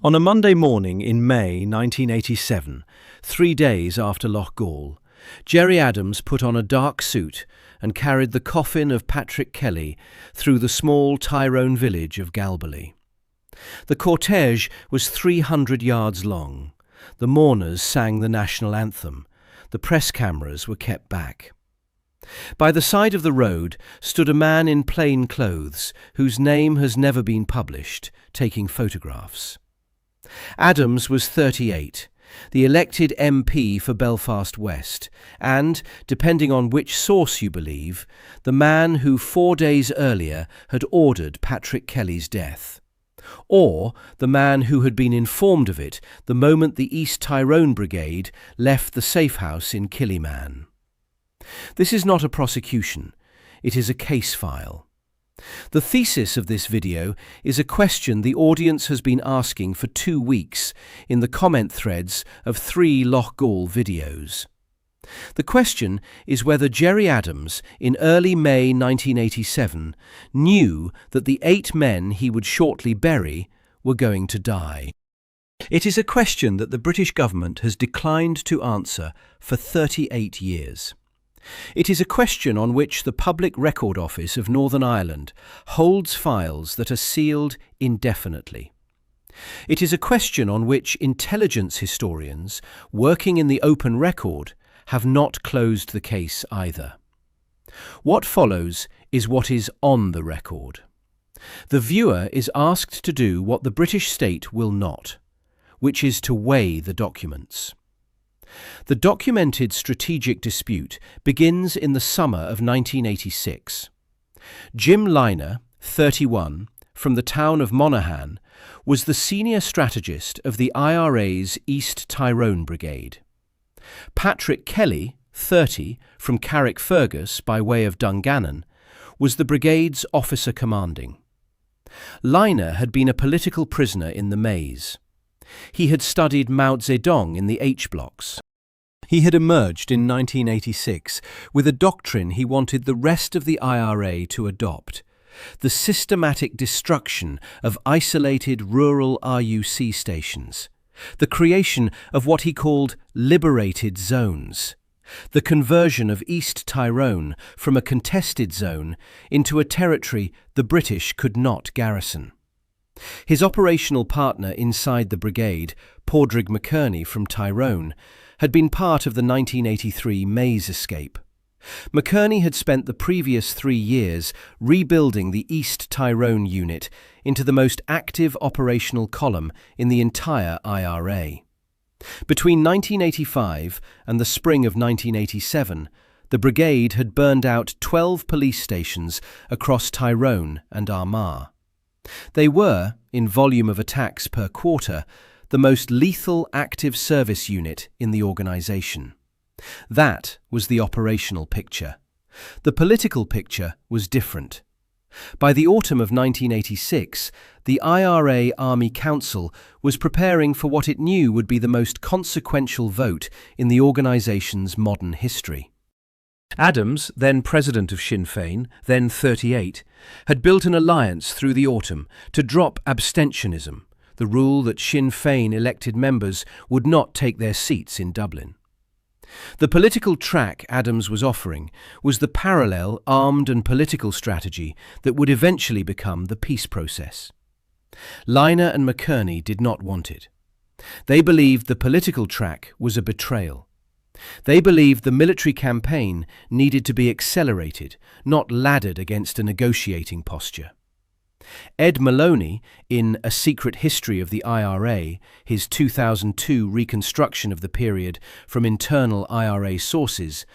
On a Monday morning in May 1987, 3 days after Loughgall, Gerry Adams put on a dark suit and carried the coffin of Patrick Kelly through the small Tyrone village of Galbally. The cortege was 300 yards long. The mourners sang the national anthem. The press cameras were kept back. By the side of the road stood a man in plain clothes, whose name has never been published, taking photographs. Adams was 38, the elected MP for Belfast West, and, depending on which source you believe, the man who 4 days earlier had ordered Patrick Kelly's death, or the man who had been informed of it the moment the East Tyrone Brigade left the safe house in Killyman. This is not a prosecution, it is a case file. The thesis of this video is a question the audience has been asking for 2 weeks in the comment threads of 3 Loughgall videos. The question is whether Gerry Adams, in early May 1987, knew that the 8 men he would shortly bury were going to die. It is a question that the British government has declined to answer for 38 years. It is a question on which the Public Record Office of Northern Ireland holds files that are sealed indefinitely. It is a question on which intelligence historians, working in the open record, have not closed the case either. What follows is what is on the record. The viewer is asked to do what the British state will not, which is to weigh the documents. The documented strategic dispute begins in the summer of 1986. Jim Liner, 31, from the town of Monaghan, was the senior strategist of the IRA's East Tyrone Brigade. Patrick Kelly, 30, from Carrickfergus by way of Dungannon, was the brigade's officer commanding. Liner had been a political prisoner in the maze. He had studied Mao Zedong in the H-blocks. He had emerged in 1986 with a doctrine he wanted the rest of the IRA to adopt: the systematic destruction of isolated rural RUC stations, the creation of what he called liberated zones, the conversion of East Tyrone from a contested zone into a territory the British could not garrison. His operational partner inside the brigade, Padraig McKerney from Tyrone, had been part of the 1983 Maze escape. McKerney had spent the previous 3 years rebuilding the East Tyrone unit into the most active operational column in the entire IRA. Between 1985 and the spring of 1987, the brigade had burned out 12 police stations across Tyrone and Armagh. They were, in volume of attacks per quarter, the most lethal active service unit in the organisation. That was the operational picture. The political picture was different. By the autumn of 1986, the IRA Army Council was preparing for what it knew would be the most consequential vote in the organisation's modern history. Adams, then president of Sinn Féin, then 38, had built an alliance through the autumn to drop abstentionism, the rule that Sinn Féin elected members would not take their seats in Dublin. The political track Adams was offering was the parallel armed and political strategy that would eventually become the peace process. Liner and McKerney did not want it. They believed the political track was a betrayal. They believed the military campaign needed to be accelerated, not laddered against a negotiating posture. Ed Maloney, in A Secret History of the IRA, his 2002 reconstruction of the period from internal IRA sources,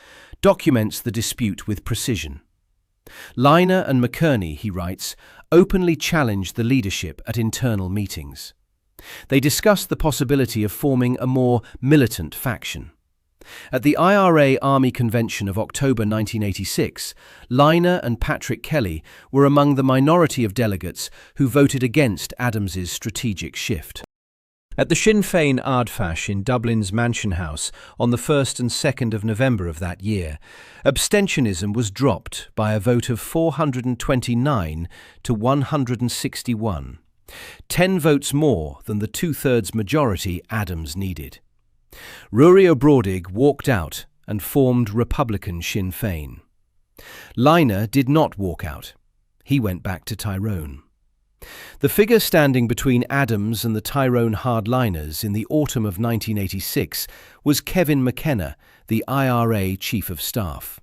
documents the dispute with precision. Liner and McKerney, he writes, openly challenged the leadership at internal meetings. They discussed the possibility of forming a more militant faction. At the IRA Army Convention of October 1986, Liner and Patrick Kelly were among the minority of delegates who voted against Adams's strategic shift. At the Sinn Féin Ardfhash in Dublin's Mansion House on the 1st and 2nd of November of that year, abstentionism was dropped by a vote of 429 to 161. 10 votes more than the two-thirds majority Adams needed. Ruaidhrí Ó Bródig walked out and formed Republican Sinn Féin. Liner did not walk out. He went back to Tyrone. The figure standing between Adams and the Tyrone hardliners in the autumn of 1986 was Kevin McKenna, the IRA Chief of Staff.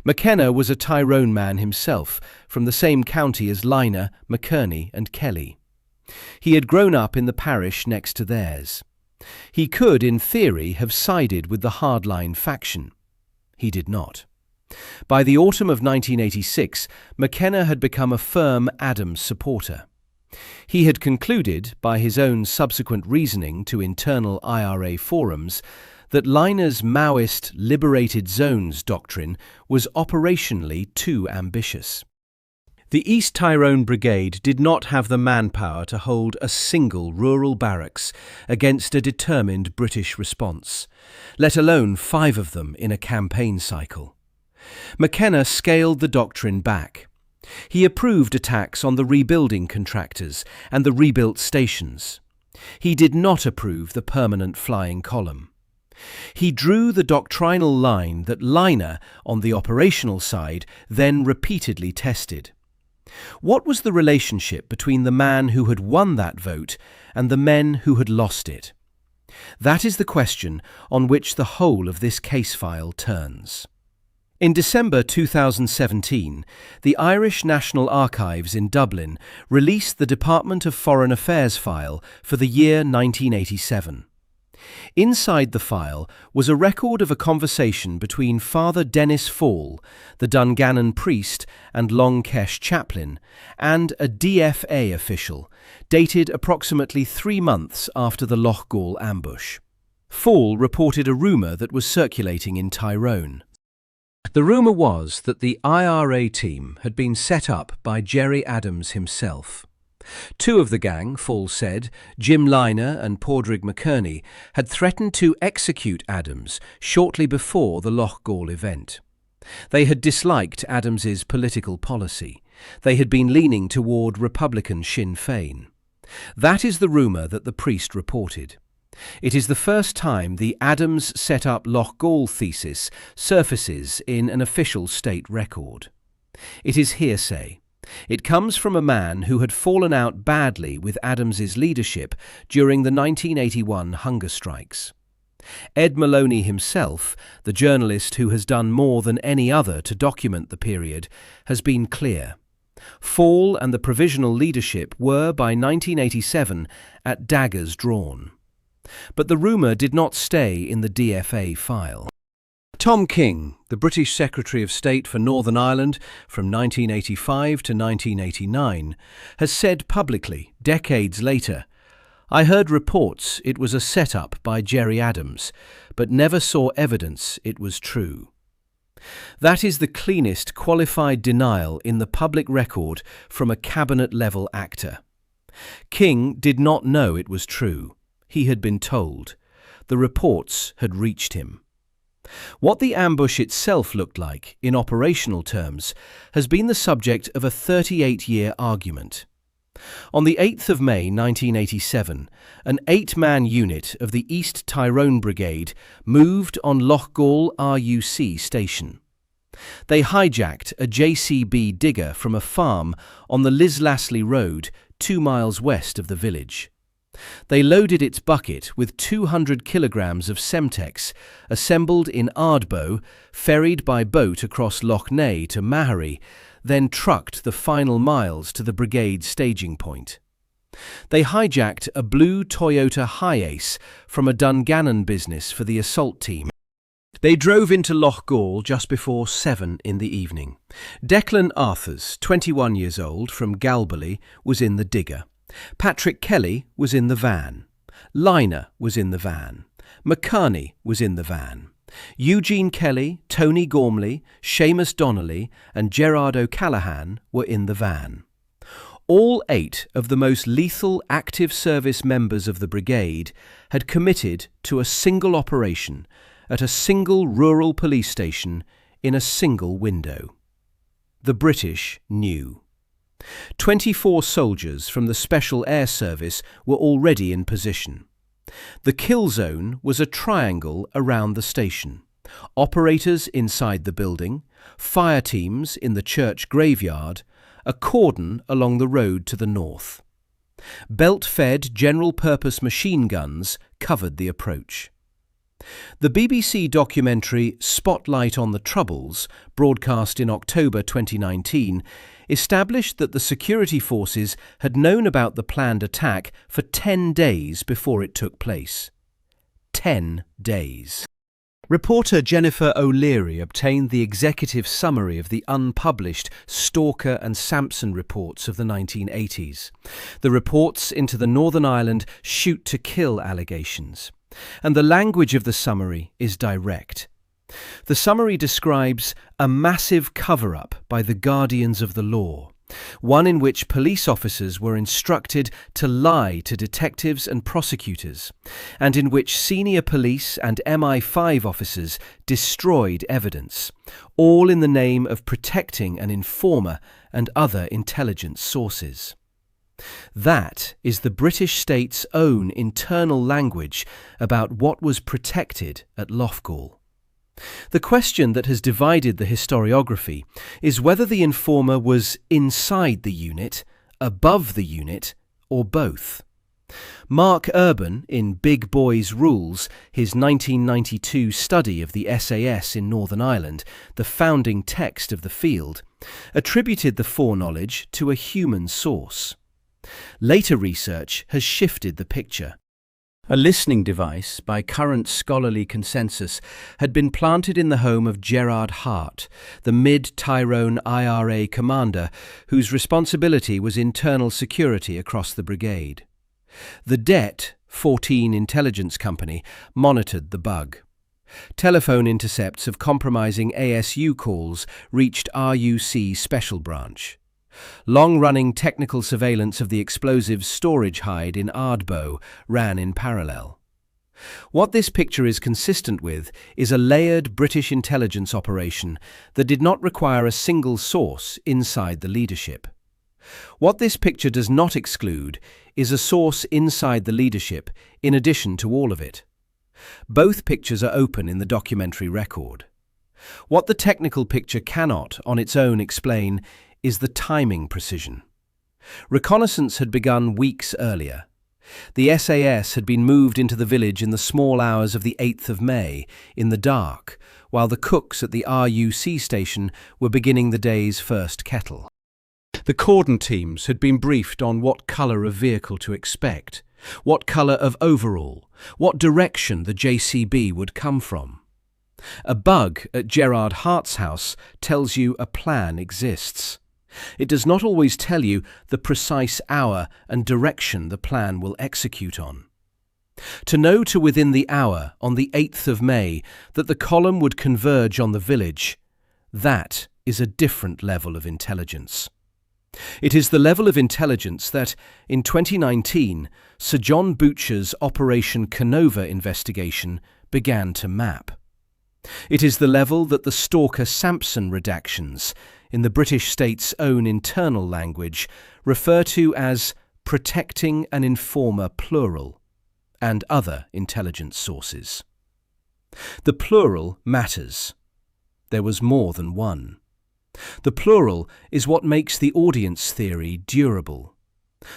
McKenna was a Tyrone man himself, from the same county as Liner, McKerney and Kelly. He had grown up in the parish next to theirs. He could, in theory, have sided with the hardline faction. He did not. By the autumn of 1986, McKenna had become a firm Adams supporter. He had concluded, by his own subsequent reasoning to internal IRA forums, that Liner's Maoist liberated zones doctrine was operationally too ambitious. The East Tyrone Brigade did not have the manpower to hold a single rural barracks against a determined British response, let alone 5 of them in a campaign cycle. McKenna scaled the doctrine back. He approved attacks on the rebuilding contractors and the rebuilt stations. He did not approve the permanent flying column. He drew the doctrinal line that Liner, on the operational side, then repeatedly tested. What was the relationship between the man who had won that vote and the men who had lost it? That is the question on which the whole of this case file turns. In December 2017, the Irish National Archives in Dublin released the Department of Foreign Affairs file for the year 1987. Inside the file was a record of a conversation between Father Dennis Fall, the Dungannon priest and Long Kesh chaplain, and a DFA official, dated approximately 3 months after the Loughgall ambush. Fall reported a rumour that was circulating in Tyrone. The rumour was that the IRA team had been set up by Gerry Adams himself. 2 of the gang, Fall said, Jim Liner and Padraig McKerney, had threatened to execute Adams shortly before the Loughgall event. They had disliked Adams's political policy. They had been leaning toward Republican Sinn Féin. That is the rumour that the priest reported. It is the first time the Adams set up Loughgall thesis surfaces in an official state record. It is hearsay. It comes from a man who had fallen out badly with Adams's leadership during the 1981 hunger strikes. Ed Maloney himself, the journalist who has done more than any other to document the period, has been clear. Fall and the provisional leadership were, by 1987, at daggers drawn. But the rumour did not stay in the DFA file. Tom King, the British Secretary of State for Northern Ireland from 1985 to 1989, has said publicly, decades later, "I heard reports it was a set-up by Gerry Adams, but never saw evidence it was true." That is the cleanest qualified denial in the public record from a cabinet-level actor. King did not know it was true. He had been told. The reports had reached him. What the ambush itself looked like, in operational terms, has been the subject of a 38-year argument. On the 8th of May 1987, an 8-man unit of the East Tyrone Brigade moved on Loughgall RUC station. They hijacked a JCB digger from a farm on the Lislassley Road, 2 miles west of the village. They loaded its bucket with 200 kilograms of Semtex, assembled in Ardbow, ferried by boat across Lough Neagh to Mahary, then trucked the final miles to the brigade staging point. They hijacked a blue Toyota Hi-Ace from a Dungannon business for the assault team. They drove into Loughgall just before 7 in the evening. Declan Arthurs, 21 years old, from Galbally, was in the digger. Patrick Kelly was in the van. Liner was in the van. McKerney was in the van. Eugene Kelly, Tony Gormley, Seamus Donnelly and Gerard O'Callaghan were in the van. All 8 of the most lethal active service members of the brigade had committed to a single operation at a single rural police station in a single window. The British knew. 24 soldiers from the Special Air Service were already in position. The kill zone was a triangle around the station. Operators inside the building, fire teams in the church graveyard, a cordon along the road to the north. Belt-fed general-purpose machine guns covered the approach. The BBC documentary Spotlight on the Troubles, broadcast in October 2019, established that the security forces had known about the planned attack for 10 days before it took place. 10 days. Reporter Jennifer O'Leary obtained the executive summary of the unpublished Stalker and Sampson reports of the 1980s. The reports into the Northern Ireland shoot-to-kill allegations. And the language of the summary is direct. The summary describes a massive cover-up by the guardians of the law, one in which police officers were instructed to lie to detectives and prosecutors, and in which senior police and MI5 officers destroyed evidence, all in the name of protecting an informer and other intelligence sources. That is the British state's own internal language about what was protected at Loughgall. The question that has divided the historiography is whether the informer was inside the unit, above the unit, or both. Mark Urban, in Big Boys Rules, his 1992 study of the SAS in Northern Ireland, the founding text of the field, attributed the foreknowledge to a human source. Later research has shifted the picture. A listening device, by current scholarly consensus, had been planted in the home of Gerard Hart, the mid-Tyrone IRA commander whose responsibility was internal security across the brigade. The Det 14 intelligence company monitored the bug. Telephone intercepts of compromising ASU calls reached RUC Special Branch. Long-running technical surveillance of the explosives storage hide in Ardbow ran in parallel. What this picture is consistent with is a layered British intelligence operation that did not require a single source inside the leadership. What this picture does not exclude is a source inside the leadership in addition to all of it. Both pictures are open in the documentary record. What the technical picture cannot, on its own, explain is the timing precision. Reconnaissance had begun weeks earlier. The SAS had been moved into the village in the small hours of the 8th of May, in the dark, while the cooks at the RUC station were beginning the day's first kettle. The cordon teams had been briefed on what colour of vehicle to expect, what colour of overall, what direction the JCB would come from. A bug at Gerard Hart's house tells you a plan exists. It does not always tell you the precise hour and direction the plan will execute on. To know to within the hour on the 8th of May that the column would converge on the village, that is a different level of intelligence. It is the level of intelligence that, in 2019, Sir John Butcher's Operation Canova investigation began to map. It is the level that the Stalker Sampson redactions, in the British state's own internal language, refer to as protecting an informer plural, and other intelligence sources. The plural matters. There was more than one. The plural is what makes the audience theory durable.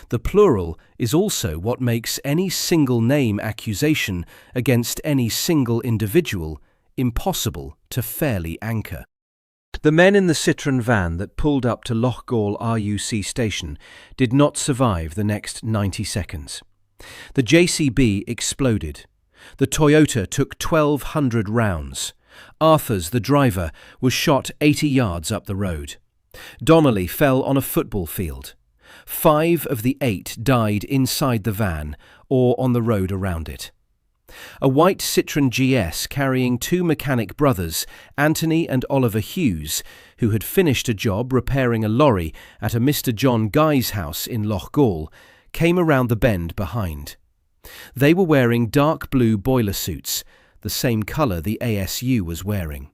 The plural is also what makes any single name accusation against any single individual impossible to fairly anchor. The men in the Citroën van that pulled up to Loughgall RUC station did not survive the next 90 seconds. The JCB exploded. The Toyota took 1,200 rounds. Arthurs, the driver, was shot 80 yards up the road. Donnelly fell on a football field. 5 of the 8 died inside the van or on the road around it. A white Citroën GS carrying 2 mechanic brothers, Anthony and Oliver Hughes, who had finished a job repairing a lorry at a Mr. John Guy's house in Loughgall, came around the bend behind. They were wearing dark blue boiler suits, the same colour the ASU was wearing.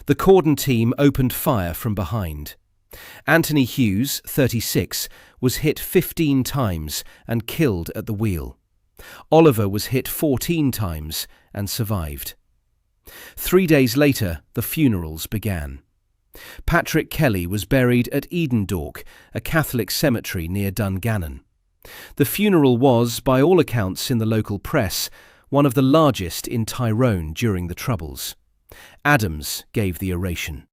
The cordon team opened fire from behind. Anthony Hughes, 36, was hit 15 times and killed at the wheel. Oliver was hit 14 times and survived. 3 days later, the funerals began. Patrick Kelly was buried at Edendork, a Catholic cemetery near Dungannon. The funeral was, by all accounts in the local press, one of the largest in Tyrone during the Troubles. Adams gave the oration.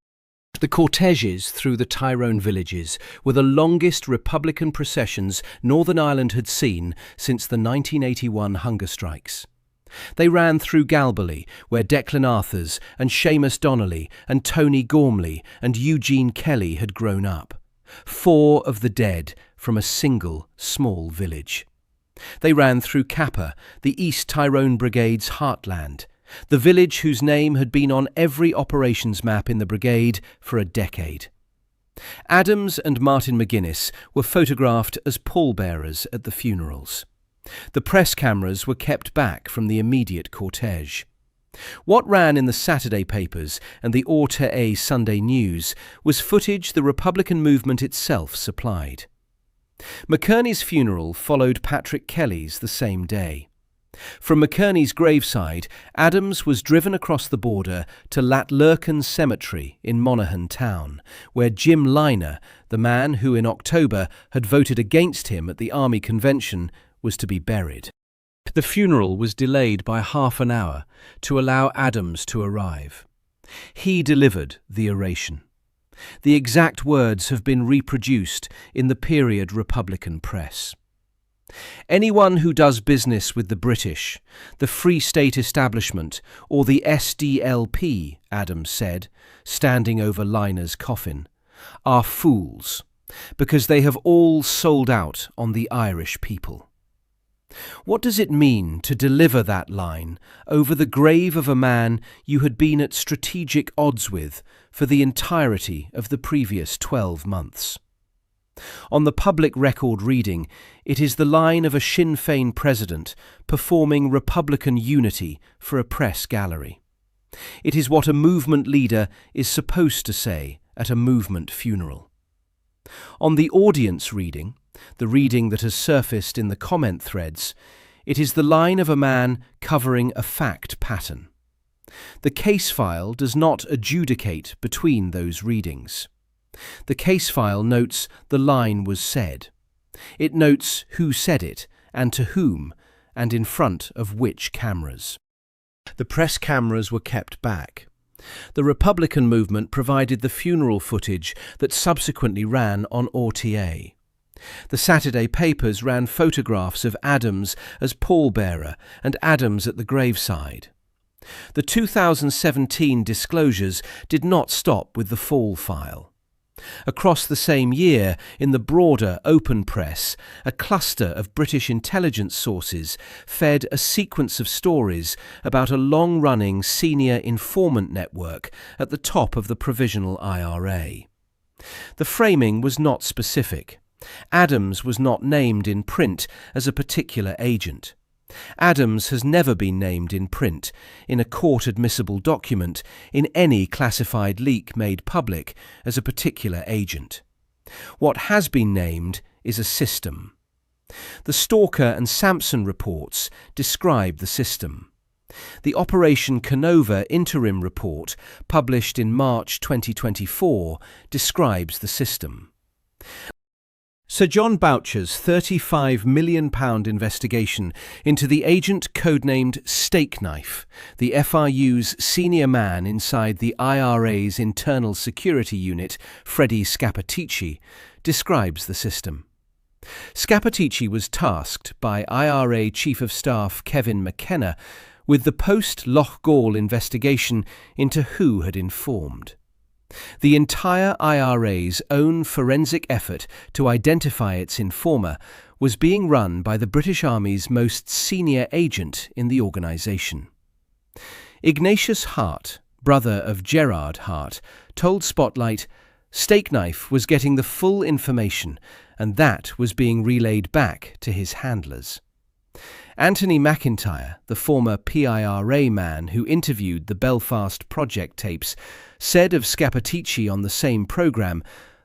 The corteges through the Tyrone villages were the longest Republican processions Northern Ireland had seen since the 1981 hunger strikes. They ran through Galbally, where Declan Arthurs and Seamus Donnelly and Tony Gormley and Eugene Kelly had grown up. 4 of the dead from a single small village. They ran through Kappa, the East Tyrone Brigade's heartland, the village whose name had been on every operations map in the brigade for a decade. Adams and Martin McGuinness were photographed as pallbearers at the funerals. The press cameras were kept back from the immediate cortege. What ran in the Saturday papers and the RTÉ Sunday News was footage the Republican movement itself supplied. McKerney's funeral followed Patrick Kelly's the same day. From McKerney's graveside, Adams was driven across the border to Loughgall Cemetery in Monaghan Town, where Jim Liner, the man who in October had voted against him at the Army Convention, was to be buried. The funeral was delayed by half an hour to allow Adams to arrive. He delivered the oration. The exact words have been reproduced in the period Republican press. Anyone who does business with the British, the Free State establishment, or the SDLP, Adams said, standing over Liner's coffin, are fools, because they have all sold out on the Irish people. What does it mean to deliver that line over the grave of a man you had been at strategic odds with for the entirety of the previous 12 months? On the public record reading, it is the line of a Sinn Féin president performing Republican unity for a press gallery. It is what a movement leader is supposed to say at a movement funeral. On the audience reading, the reading that has surfaced in the comment threads, it is the line of a man covering a fact pattern. The case file does not adjudicate between those readings. The case file notes the line was said. It notes who said it and to whom and in front of which cameras. The press cameras were kept back. The Republican movement provided the funeral footage that subsequently ran on RTÉ. The Saturday papers ran photographs of Adams as pallbearer and Adams at the graveside. The 2017 disclosures did not stop with the fall file. Across the same year, in the broader open press, a cluster of British intelligence sources fed a sequence of stories about a long-running senior informant network at the top of the provisional IRA. The framing was not specific. Adams was not named in print as a particular agent. Adams has never been named in print, in a court-admissible document, in any classified leak made public, as a particular agent. What has been named is a system. The Stalker and Sampson reports describe the system. The Operation Canova interim report, published in March 2024, describes the system. Sir John Boucher's £35 million investigation into the agent codenamed Steakknife, the FRU's senior man inside the IRA's internal security unit, Freddie Scappaticci, describes the system. Scappaticci was tasked by IRA Chief of Staff Kevin McKenna with the post-Loughgall investigation into who had informed. The entire IRA's own forensic effort to identify its informer was being run by the British Army's most senior agent in the organisation. Ignatius Hart, brother of Gerard Hart, told Spotlight, Steakknife was getting the full information and that was being relayed back to his handlers. Anthony McIntyre, the former PIRA man who interviewed the Belfast Project tapes, said of Scappaticci on the same programme,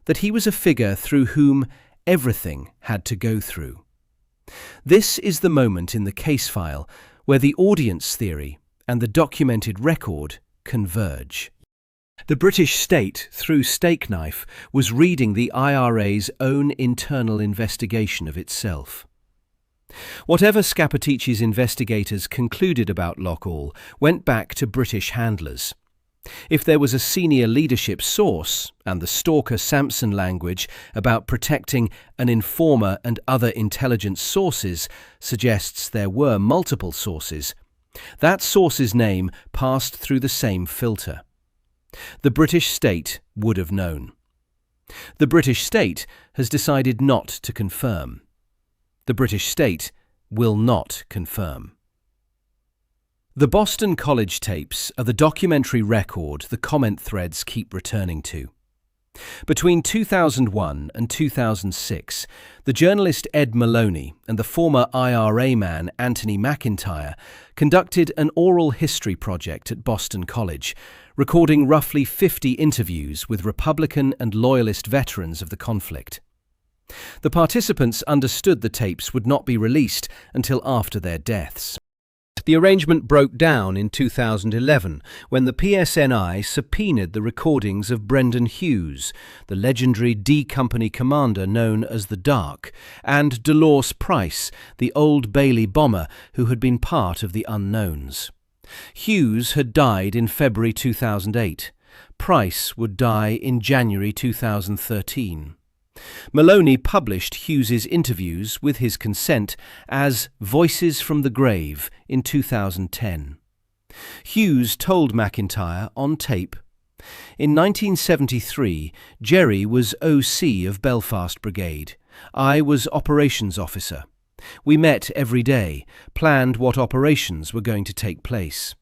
that he was a figure through whom everything had to go through. This is the moment in the case file where the audience theory and the documented record converge. The British state, through Steak Knife, was reading the IRA's own internal investigation of itself. Whatever Scappaticci's investigators concluded about Loughgall went back to British handlers. If there was a senior leadership source, and the Stalker Sampson language about protecting an informer and other intelligence sources suggests there were multiple sources, that source's name passed through the same filter. The British state would have known. The British state has decided not to confirm. The British state will not confirm. The Boston College tapes are the documentary record the comment threads keep returning to. Between 2001 and 2006, the journalist Ed Maloney and the former IRA man Anthony McIntyre conducted an oral history project at Boston College, recording roughly 50 interviews with Republican and Loyalist veterans of the conflict. The participants understood the tapes would not be released until after their deaths. The arrangement broke down in 2011 when the PSNI subpoenaed the recordings of Brendan Hughes, the legendary D Company commander known as the Dark, and Dolores Price, the Old Bailey bomber who had been part of the Unknowns. Hughes had died in February 2008. Price would die in January 2013. Maloney published Hughes's interviews with his consent as Voices from the Grave in 2010. Hughes told McIntyre on tape, "In 1973, Gerry was OC of Belfast Brigade. I was operations officer. We met every day, planned what operations were going to take place."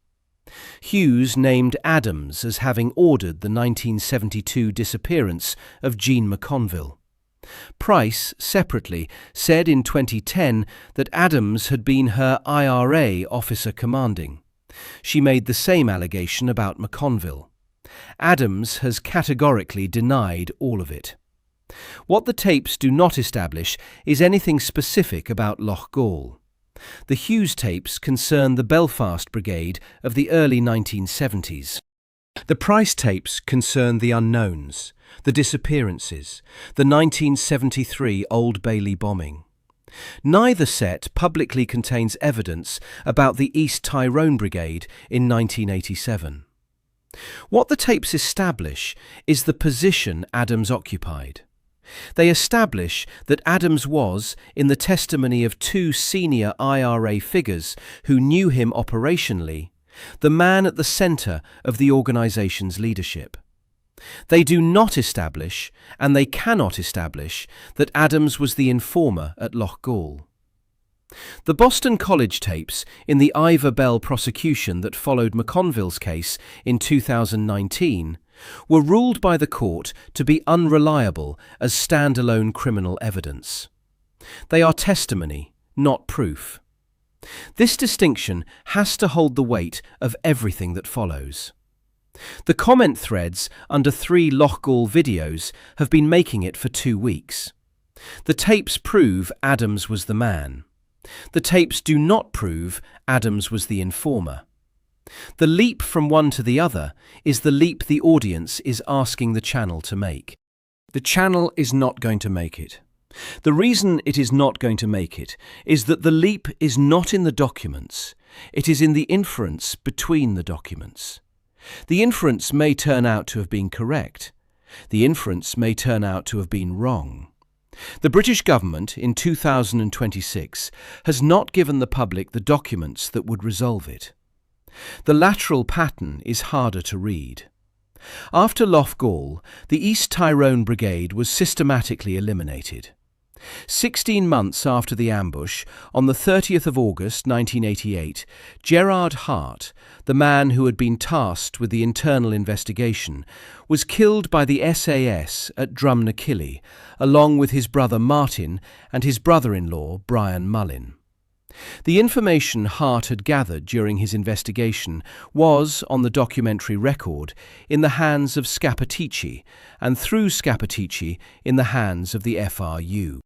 Hughes named Adams as having ordered the 1972 disappearance of Jean McConville. Price, separately, said in 2010 that Adams had been her IRA officer commanding. She made the same allegation about McConville. Adams has categorically denied all of it. What the tapes do not establish is anything specific about Loughgall. The Hughes tapes concern the Belfast Brigade of the early 1970s. The Price tapes concern the unknowns, the disappearances, the 1973 Old Bailey bombing. Neither set publicly contains evidence about the East Tyrone Brigade in 1987. What the tapes establish is the position Adams occupied. They establish that Adams was, in the testimony of two senior IRA figures who knew him operationally, the man at the centre of the organisation's leadership. They do not establish, and they cannot establish, that Adams was the informer at Loughgall. The Boston College tapes in the Ivor Bell prosecution that followed McConville's case in 2019 were ruled by the court to be unreliable as standalone criminal evidence. They are testimony, not proof. This distinction has to hold the weight of everything that follows. The comment threads under 3 Loughgall videos have been making it for 2 weeks. The tapes prove Adams was the man. The tapes do not prove Adams was the informer. The leap from one to the other is the leap the audience is asking the channel to make. The channel is not going to make it. The reason it is not going to make it is that the leap is not in the documents, it is in the inference between the documents. The inference may turn out to have been correct. The inference may turn out to have been wrong. The British government in 2026 has not given the public the documents that would resolve it. The lateral pattern is harder to read. After Loughgall, the East Tyrone Brigade was systematically eliminated. 16 months after the ambush, on the 30th of August 1988, Gerard Hart, the man who had been tasked with the internal investigation, was killed by the SAS at Drumnachilly, along with his brother Martin and his brother-in-law Brian Mullin. The information Hart had gathered during his investigation was, on the documentary record, in the hands of Scappaticci, and through Scappaticci in the hands of the FRU.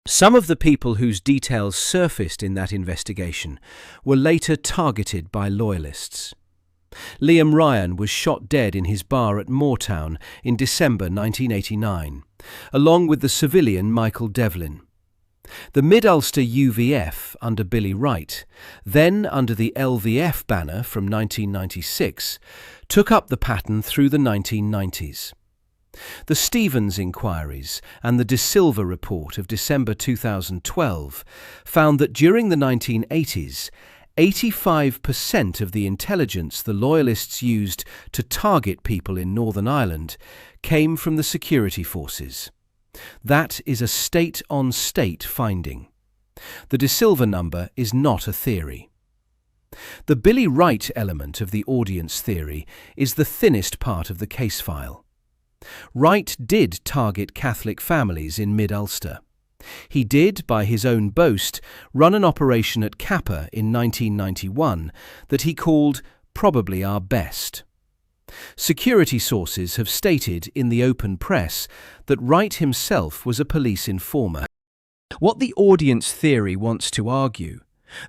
Some of the people whose details surfaced in that investigation were later targeted by loyalists. Liam Ryan was shot dead in his bar at Moortown in December 1989, along with the civilian Michael Devlin. The Mid-Ulster UVF under Billy Wright, then under the LVF banner from 1996, took up the pattern through the 1990s. The Stevens inquiries and the De Silva report of December 2012 found that during the 1980s, 85% of the intelligence the Loyalists used to target people in Northern Ireland came from the security forces. That is a state-on-state finding. The De Silva number is not a theory. The Billy Wright element of the audience theory is the thinnest part of the case file. Wright did target Catholic families in Mid-Ulster. He did, by his own boast, run an operation at Kappa in 1991 that he called Probably Our Best. Security sources have stated in the open press that Wright himself was a police informer. What the audience theory wants to argue,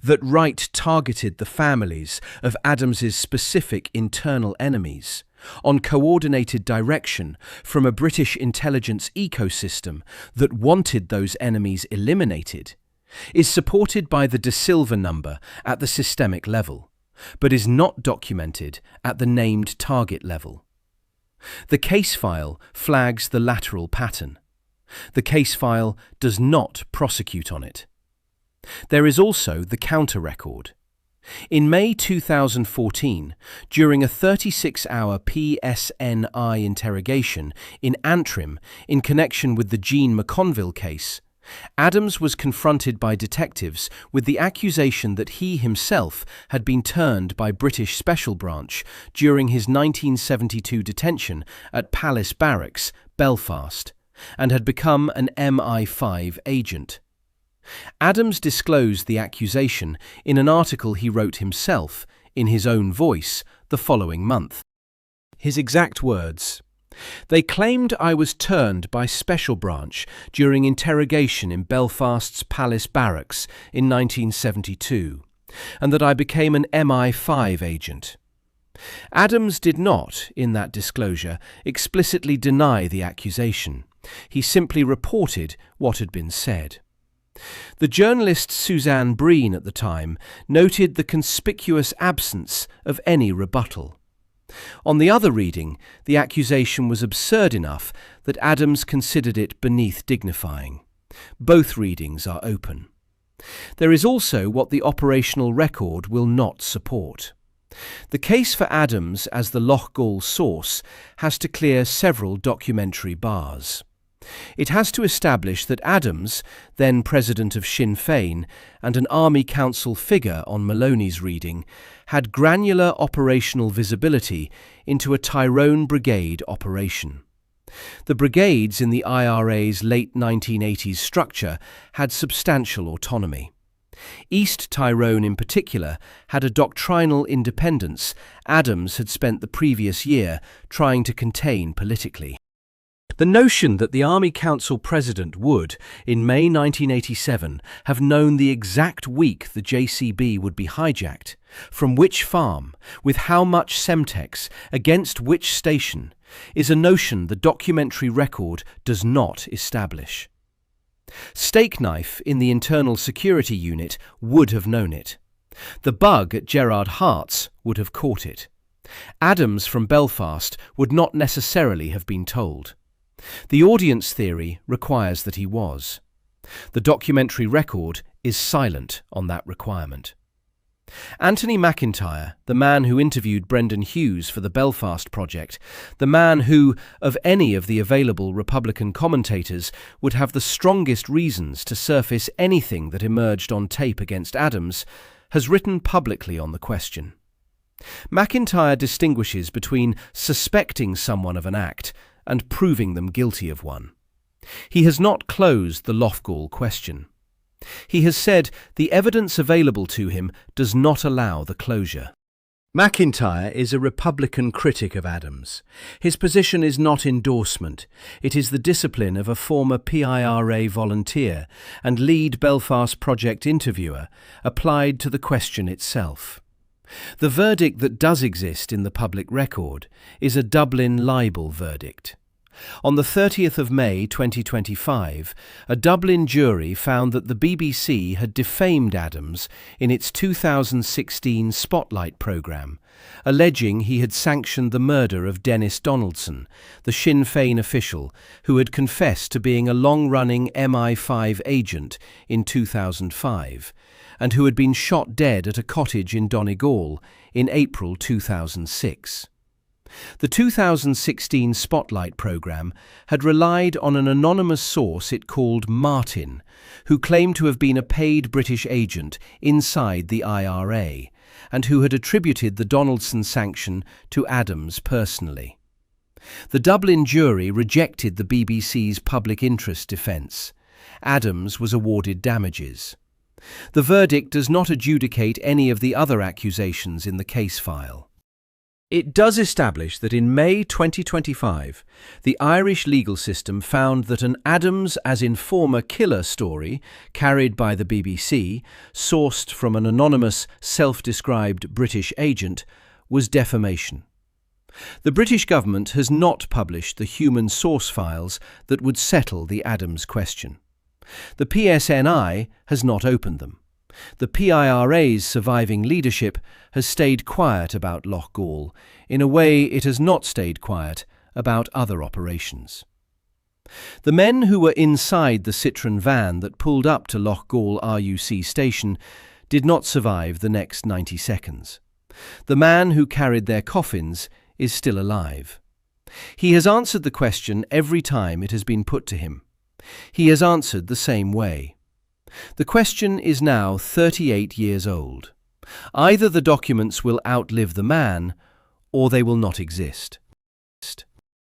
that Wright targeted the families of Adams's specific internal enemies, on coordinated direction from a British intelligence ecosystem that wanted those enemies eliminated, is supported by the De Silva number at the systemic level, but is not documented at the named target level. The case file flags the lateral pattern. The case file does not prosecute on it. There is also the counter record. In May 2014, during a 36-hour PSNI interrogation in Antrim in connection with the Jean McConville case, Adams was confronted by detectives with the accusation that he himself had been turned by British Special Branch during his 1972 detention at Palace Barracks, Belfast, and had become an MI5 agent. Adams disclosed the accusation in an article he wrote himself, in his own voice, the following month. His exact words: "They claimed I was turned by Special Branch during interrogation in Belfast's Palace Barracks in 1972, and that I became an MI5 agent." Adams did not, in that disclosure, explicitly deny the accusation. He simply reported what had been said. The journalist Suzanne Breen at the time noted the conspicuous absence of any rebuttal. On the other reading, the accusation was absurd enough that Adams considered it beneath dignifying. Both readings are open. There is also what the operational record will not support. The case for Adams as the Loughgall source has to clear several documentary bars. It has to establish that Adams, then president of Sinn Féin and an Army Council figure on Maloney's reading, had granular operational visibility into a Tyrone Brigade operation. The brigades in the IRA's late 1980s structure had substantial autonomy. East Tyrone in particular had a doctrinal independence Adams had spent the previous year trying to contain politically. The notion that the Army Council President would, in May 1987, have known the exact week the JCB would be hijacked, from which farm, with how much Semtex, against which station, is a notion the documentary record does not establish. Stakeknife in the Internal Security Unit would have known it. The bug at Gerard Hart's would have caught it. Adams from Belfast would not necessarily have been told. The audience theory requires that he was. The documentary record is silent on that requirement. Anthony McIntyre, the man who interviewed Brendan Hughes for the Belfast Project, the man who, of any of the available Republican commentators, would have the strongest reasons to surface anything that emerged on tape against Adams, has written publicly on the question. McIntyre distinguishes between suspecting someone of an act and proving them guilty of one. He has not closed the Loughgall question. He has said the evidence available to him does not allow the closure. McIntyre is a Republican critic of Adams. His position is not endorsement. It is the discipline of a former PIRA volunteer and lead Belfast Project interviewer applied to the question itself. The verdict that does exist in the public record is a Dublin libel verdict. On the 30th of May 2025, a Dublin jury found that the BBC had defamed Adams in its 2016 Spotlight programme, alleging he had sanctioned the murder of Dennis Donaldson, the Sinn Féin official who had confessed to being a long-running MI5 agent in 2005, and who had been shot dead at a cottage in Donegal in April 2006. The 2016 Spotlight programme had relied on an anonymous source it called Martin, who claimed to have been a paid British agent inside the IRA, and who had attributed the Donaldson sanction to Adams personally. The Dublin jury rejected the BBC's public interest defence. Adams was awarded damages. The verdict does not adjudicate any of the other accusations in the case file. It does establish that in May 2025, the Irish legal system found that an Adams as informer killer story, carried by the BBC, sourced from an anonymous, self-described British agent, was defamation. The British government has not published the human source files that would settle the Adams question. The PSNI has not opened them. The PIRA's surviving leadership has stayed quiet about Loughgall in a way it has not stayed quiet about other operations. The men who were inside the Citroën van that pulled up to Loughgall RUC station did not survive the next 90 seconds. The man who carried their coffins is still alive. He has answered the question every time it has been put to him. He has answered the same way. The question is now 38 years old. Either the documents will outlive the man, or they will not exist.